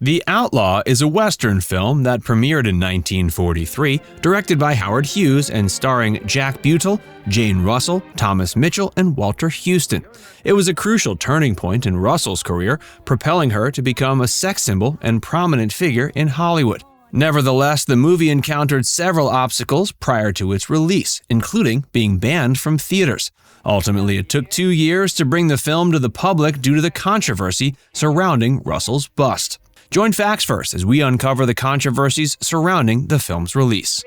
The Outlaw is a Western film that premiered in 1943, directed by Howard Hughes and starring Jack Butel, Jane Russell, Thomas Mitchell, and Walter Houston. It was a crucial turning point in Russell's career, propelling her to become a sex symbol and prominent figure in Hollywood. Nevertheless, the movie encountered several obstacles prior to its release, including being banned from theaters. Ultimately, it took 2 years to bring the film to the public due to the controversy surrounding Russell's bust. Join Facts First as we uncover the controversies surrounding the film's release.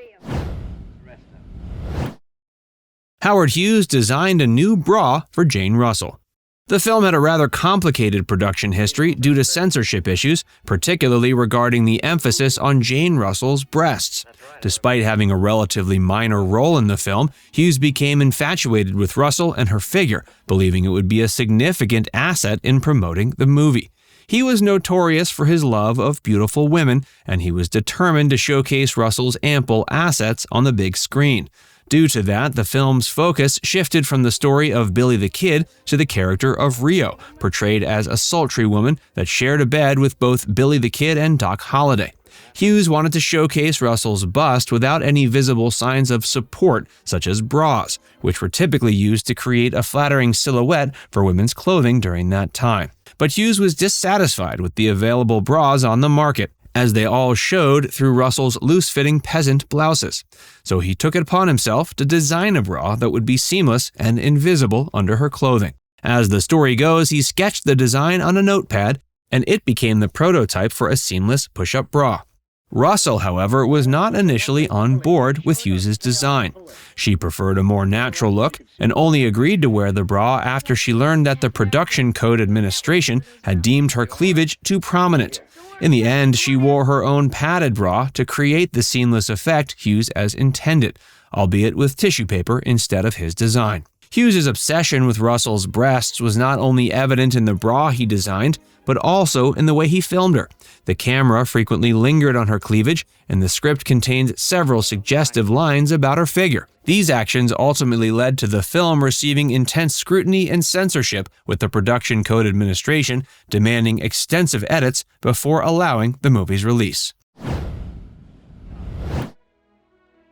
Howard Hughes designed a new bra for Jane Russell. The film had a rather complicated production history due to censorship issues, particularly regarding the emphasis on Jane Russell's breasts. Despite having a relatively minor role in the film, Hughes became infatuated with Russell and her figure, believing it would be a significant asset in promoting the movie. He was notorious for his love of beautiful women, and he was determined to showcase Russell's ample assets on the big screen. Due to that, the film's focus shifted from the story of Billy the Kid to the character of Rio, portrayed as a sultry woman that shared a bed with both Billy the Kid and Doc Holliday. Hughes wanted to showcase Russell's bust without any visible signs of support, such as bras, which were typically used to create a flattering silhouette for women's clothing during that time. But Hughes was dissatisfied with the available bras on the market, as they all showed through Russell's loose-fitting peasant blouses. So he took it upon himself to design a bra that would be seamless and invisible under her clothing. As the story goes, he sketched the design on a notepad, and it became the prototype for a seamless push-up bra. Russell, however, was not initially on board with Hughes' design. She preferred a more natural look and only agreed to wear the bra after she learned that the Production Code Administration had deemed her cleavage too prominent. In the end, she wore her own padded bra to create the seamless effect Hughes as intended, albeit with tissue paper instead of his design. Hughes' obsession with Russell's breasts was not only evident in the bra he designed, but also in the way he filmed her. The camera frequently lingered on her cleavage, and the script contained several suggestive lines about her figure. These actions ultimately led to the film receiving intense scrutiny and censorship, with the Production Code Administration demanding extensive edits before allowing the movie's release.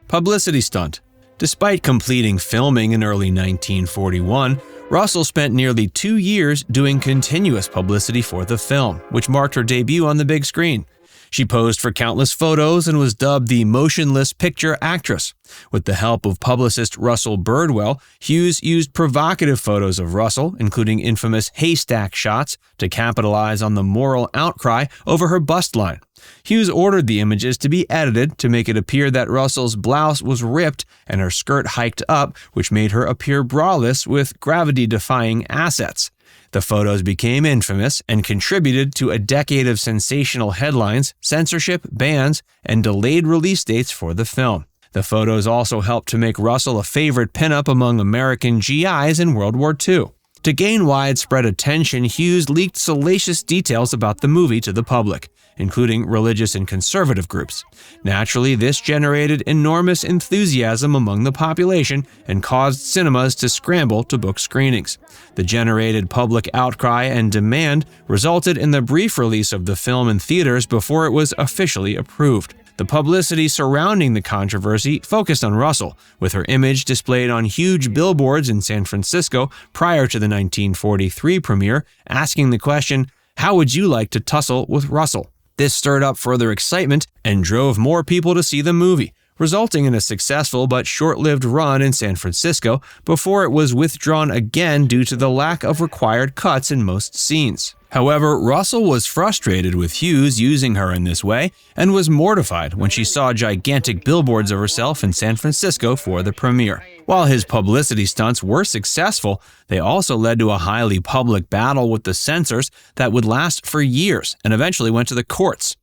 Publicity Stunt. Despite completing filming in early 1941, Russell spent nearly 2 years doing continuous publicity for the film, which marked her debut on the big screen. She posed for countless photos and was dubbed the motionless picture actress. With the help of publicist Russell Birdwell, Hughes used provocative photos of Russell, including infamous haystack shots, to capitalize on the moral outcry over her bust line. Hughes ordered the images to be edited to make it appear that Russell's blouse was ripped and her skirt hiked up, which made her appear braless with gravity-defying assets. The photos became infamous and contributed to a decade of sensational headlines, censorship, bans, and delayed release dates for the film. The photos also helped to make Russell a favorite pinup among American GIs in World War II. To gain widespread attention, Hughes leaked salacious details about the movie to the public, including religious and conservative groups. Naturally, this generated enormous enthusiasm among the population and caused cinemas to scramble to book screenings. The generated public outcry and demand resulted in the brief release of the film in theaters before it was officially approved. The publicity surrounding the controversy focused on Russell, with her image displayed on huge billboards in San Francisco prior to the 1943 premiere, asking the question, "How would you like to tussle with Russell?" This stirred up further excitement and drove more people to see the movie, resulting in a successful but short-lived run in San Francisco before it was withdrawn again due to the lack of required cuts in most scenes. However, Russell was frustrated with Hughes using her in this way and was mortified when she saw gigantic billboards of herself in San Francisco for the premiere. While his publicity stunts were successful, they also led to a highly public battle with the censors that would last for years and eventually went to the courts.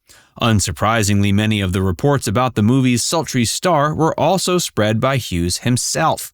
Unsurprisingly, many of the reports about the movie's sultry star were also spread by Hughes himself.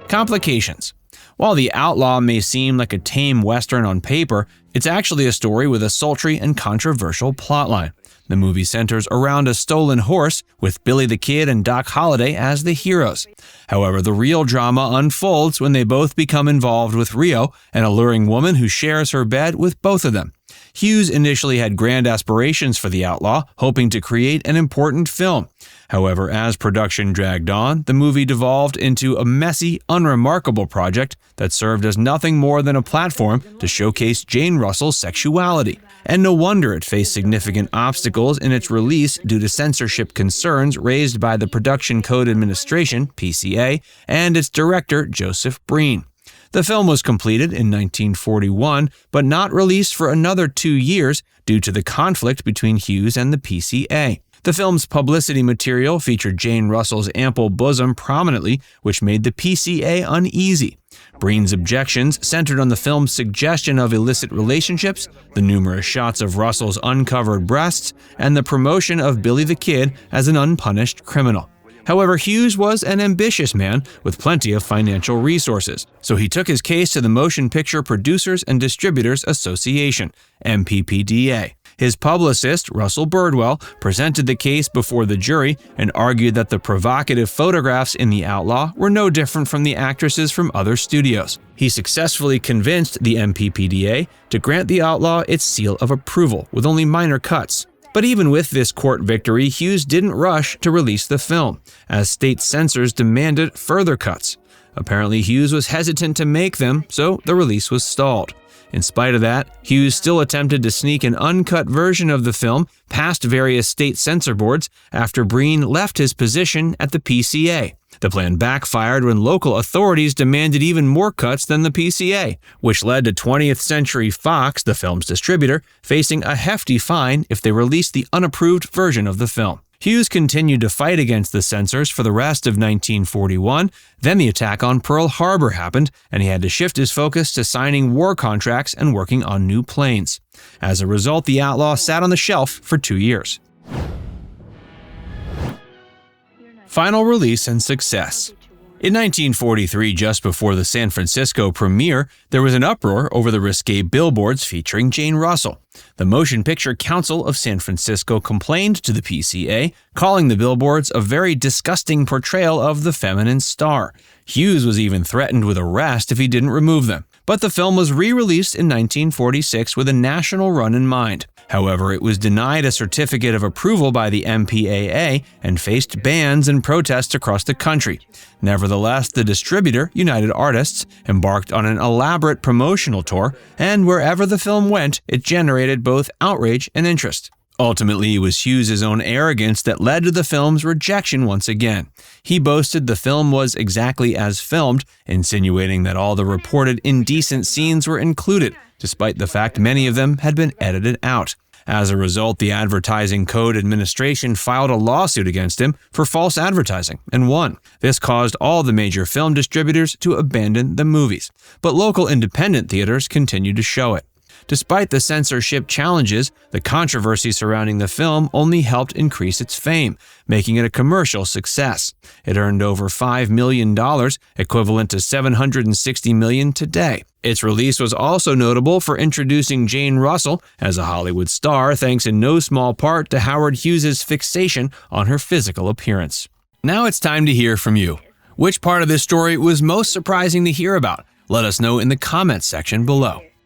Complications. While The Outlaw may seem like a tame Western on paper, it's actually a story with a sultry and controversial plotline. The movie centers around a stolen horse, with Billy the Kid and Doc Holliday as the heroes. However, the real drama unfolds when they both become involved with Rio, an alluring woman who shares her bed with both of them. Hughes initially had grand aspirations for The Outlaw, hoping to create an important film. However, as production dragged on, the movie devolved into a messy, unremarkable project that served as nothing more than a platform to showcase Jane Russell's sexuality. And no wonder it faced significant obstacles in its release due to censorship concerns raised by the Production Code Administration, PCA, and its director, Joseph Breen. The film was completed in 1941, but not released for another 2 years due to the conflict between Hughes and the PCA. The film's publicity material featured Jane Russell's ample bosom prominently, which made the PCA uneasy. Breen's objections centered on the film's suggestion of illicit relationships, the numerous shots of Russell's uncovered breasts, and the promotion of Billy the Kid as an unpunished criminal. However, Hughes was an ambitious man with plenty of financial resources, so he took his case to the Motion Picture Producers and Distributors Association, MPPDA. His publicist, Russell Birdwell, presented the case before the jury and argued that the provocative photographs in The Outlaw were no different from the actresses from other studios. He successfully convinced the MPPDA to grant The Outlaw its seal of approval, with only minor cuts. But even with this court victory, Hughes didn't rush to release the film, as state censors demanded further cuts. Apparently, Hughes was hesitant to make them, so the release was stalled. In spite of that, Hughes still attempted to sneak an uncut version of the film past various state censor boards after Breen left his position at the PCA. The plan backfired when local authorities demanded even more cuts than the PCA, which led to 20th Century Fox, the film's distributor, facing a hefty fine if they released the unapproved version of the film. Hughes continued to fight against the censors for the rest of 1941. Then the attack on Pearl Harbor happened, and he had to shift his focus to signing war contracts and working on new planes. As a result, The Outlaw sat on the shelf for 2 years. Final release and success. In 1943, just before the San Francisco premiere, there was an uproar over the risque billboards featuring Jane Russell. The Motion Picture Council of San Francisco complained to the PCA, calling the billboards a very disgusting portrayal of the feminine star. Hughes was even threatened with arrest if he didn't remove them. But the film was re-released in 1946 with a national run in mind. However, it was denied a certificate of approval by the MPAA and faced bans and protests across the country. Nevertheless, the distributor, United Artists, embarked on an elaborate promotional tour, and wherever the film went, it generated both outrage and interest. Ultimately, it was Hughes' own arrogance that led to the film's rejection once again. He boasted the film was exactly as filmed, insinuating that all the reported indecent scenes were included, despite the fact many of them had been edited out. As a result, the Advertising Code Administration filed a lawsuit against him for false advertising and won. This caused all the major film distributors to abandon the movies, but local independent theaters continued to show it. Despite the censorship challenges, the controversy surrounding the film only helped increase its fame, making it a commercial success. It earned over $5 million, equivalent to $760 million today. Its release was also notable for introducing Jane Russell as a Hollywood star, thanks in no small part to Howard Hughes' fixation on her physical appearance. Now it's time to hear from you. Which part of this story was most surprising to hear about? Let us know in the comments section below.